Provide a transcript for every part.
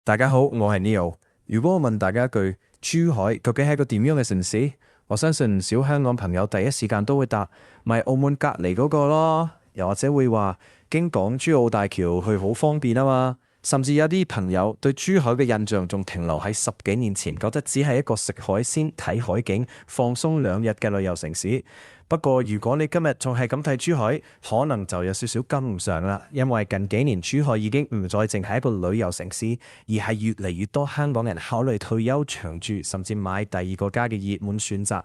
大家好，我係 Neo。如果我問大家一句，珠海究竟係個點樣嘅城市？我相信唔少香港朋友第一時間都會答，咪澳門隔離嗰個咯。又或者會話經港珠澳大橋去好方便啊嘛。甚至有啲朋友對珠海嘅印象仲停留喺十幾年前，覺得只係一個食海鮮、睇海景、放鬆2日嘅旅遊城市。不過，如果你今日仲係咁睇珠海，可能就有少少跟唔上啦。因為近幾年珠海已經唔再淨係一個旅遊城市，而係越嚟越多香港人考慮退休長住，甚至買第二個家嘅熱門選擇。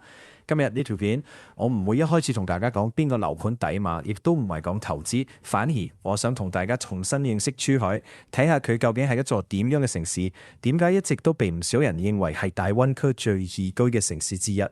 今日呢條片，我唔會一開始同大家講邊個樓盤抵買，亦都唔係講投資，反而我想同大家重新認識珠海，睇下佢究竟係一座點樣嘅城市，點解一直都被唔少人認為係大灣區最宜居嘅城市之一。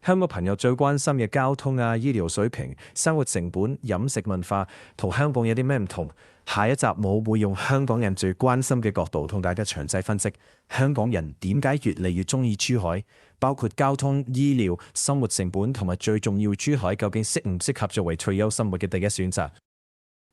香港朋友最關心嘅交通啊、醫療水平、生活成本、飲食文化，同香港有啲咩唔同？下一集我會用香港人最關心嘅角度同大家詳細分析香港人點解越嚟越中意珠海，包括交通、醫療、生活成本同埋最重要珠海究竟適唔適合作為退休生活嘅第一選擇。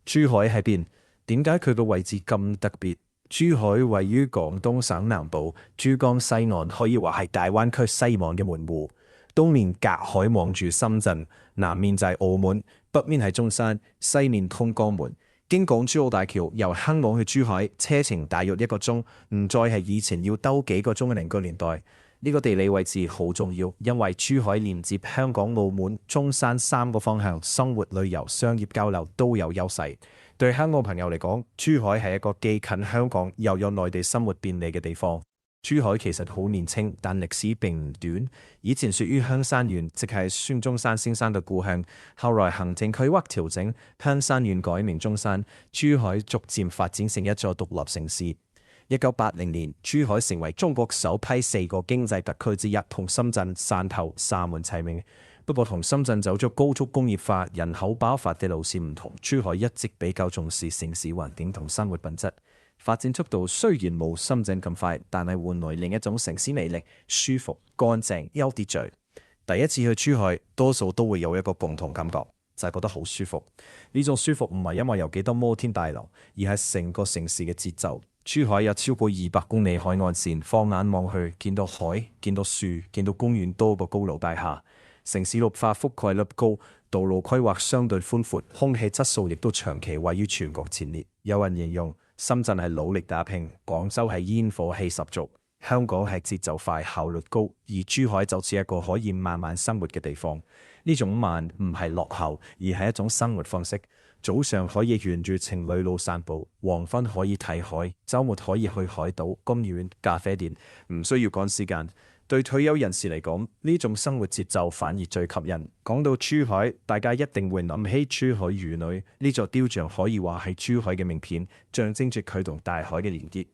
珠海喺邊？點解佢個位置咁特別？珠海位於廣東省南部，珠江西岸可以話係大灣區西岸嘅門戶。東面隔海望住深圳，南面就係澳門，北面係中山，西面通江門。經港珠澳大橋由香港去珠海，車程大約1個鐘，唔再係以前要兜幾個鐘嘅0個年代。呢個地理位置好重要，因為珠海連接香港、澳門、中山3個方向，生活、旅遊、商業交流都有優勢。對香港朋友嚟講，珠海係一個既近香港又有內地生活便利嘅地方。珠海其實好年輕，但歷史並唔短。以前屬於香山縣，即係孫中山先生嘅故鄉。後來行政區劃調整，香山縣改名中山，珠海逐漸發展成一座獨立城市。1980年，珠海成為中國首批4個經濟特區之一，同深圳、汕頭、廈門齊名。不過同深圳走咗高速工業化、人口爆發嘅路線唔同，珠海一直比較重視城市環境同生活品質。發展速度雖然冇深圳咁快，但係換來另一種城市魅力：舒服、乾淨、有秩序。第一次去珠海，多數都會有一個共同感覺，就係覺得好舒服。呢種舒服唔係因為有幾多摩天大樓，而係成個城市嘅節奏。珠海有超過200公里海岸線，放眼望去，見到海、見到樹、見到公園多過高樓大廈。城市綠化覆蓋率高，道路規劃相對寬闊，空氣質素亦都長期位於全國前列。有人形容深圳係努力打拼，廣州係煙火氣十足，香港係節奏快、效率高，而珠海就似一個可以慢慢生活嘅地方。呢種慢唔係落後，而係一種生活方式。早上可以沿住情侶路散步，黃昏可以睇海，週末可以去海島、公園、咖啡店，唔需要趕時間。對退休人士嚟講，呢種生活節奏反而最吸引。講到珠海，大家一定會諗起珠海漁女，呢座雕像可以話係珠海嘅名片，象徵住佢同大海嘅連結。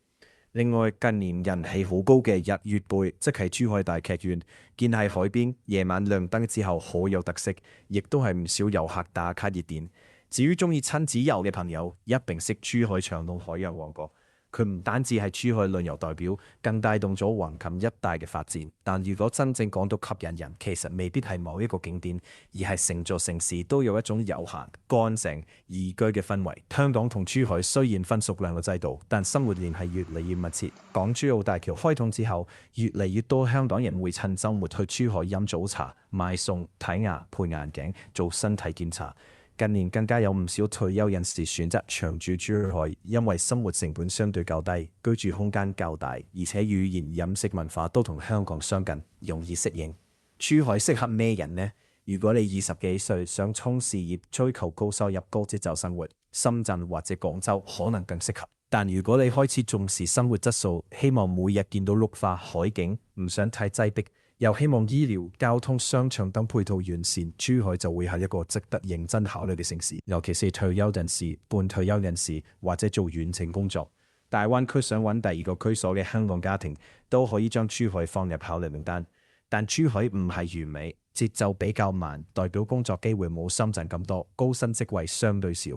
另外，近年人氣好高嘅日月貝，即係珠海大劇院，建喺海邊，夜晚亮燈之後好有特色，亦都係唔少遊客打卡熱點。至於中意親子遊嘅朋友，一定識珠海長隆海洋王國。佢唔單止係珠海旅遊代表，更帶動咗橫琴一帶嘅發展。但如果真正講到吸引人，其實未必係某一個景點，而係成座城市都有一種悠閒、乾淨、宜居嘅氛圍。香港同珠海雖然分屬兩個制度，但生活聯繫越嚟越密切。港珠澳大橋開通之後，越嚟越多香港人會趁週末去珠海飲早茶、買餸、睇牙、配眼鏡、做身體檢查。近年更加有唔少退休人士選擇長住珠海，因為生活成本相對較低，居住空間較大，而且語言、飲食文化都同香港相近，容易適應。珠海適合咩人呢？如果你20幾歲想衝事業、追求高收入、高節奏生活，深圳或者廣州可能更適合。但如果你開始重視生活質素，希望每日見到綠化、海景，唔想太擠迫，又希望醫療、交通、商場等配套完善，珠海就會係一個值得認真考慮嘅城市。尤其是退休人士、半退休人士或者做遠程工作，大灣區想揾第二個居所嘅香港家庭，都可以將珠海放入考慮名單。但珠海唔係完美，節奏比較慢，代表工作機會冇深圳咁多，高薪職位相對少。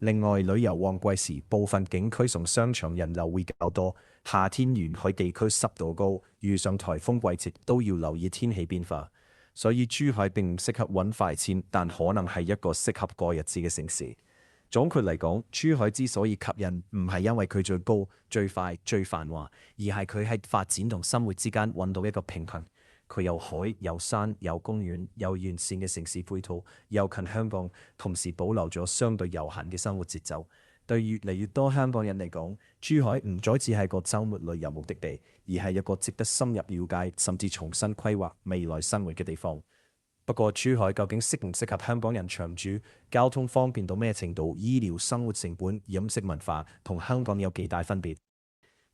另外，旅遊旺季時，部分景區同商場人流會較多。夏天沿海地區濕度高，遇上颱風季節都要留意天氣變化。所以珠海並唔適合揾快錢，但可能係一個適合過日子嘅城市。總括嚟講，珠海之所以吸引，唔係因為佢最高、最快、最繁華，而係佢喺發展同生活之間揾到一個平衡。佢有海、有山、有公園、有完善嘅城市配套，又近香港，同時保留咗相對悠閒嘅生活節奏。對越嚟越多香港人嚟講，珠海唔再只係個週末旅遊目的地，而係一個值得深入了解甚至重新規劃未來生活嘅地方。不過，珠海究竟適唔適合香港人長住？交通方便到咩程度？醫療、生活成本、飲食文化同香港有幾大分別？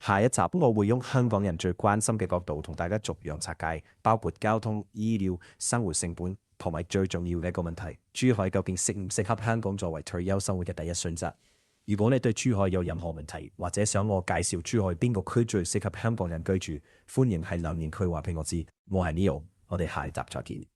下一集我會用香港人最關心嘅角度同大家逐樣拆解，包括交通、醫療、生活成本同埋最重要嘅一個問題：珠海究竟適唔適合香港作為退休生活嘅第一選擇？如果你對珠海有任何問題，或者想我介紹珠海邊個區最適合香港人居住，歡迎喺留言區話俾我知。我係 Neo，我哋下一集再見。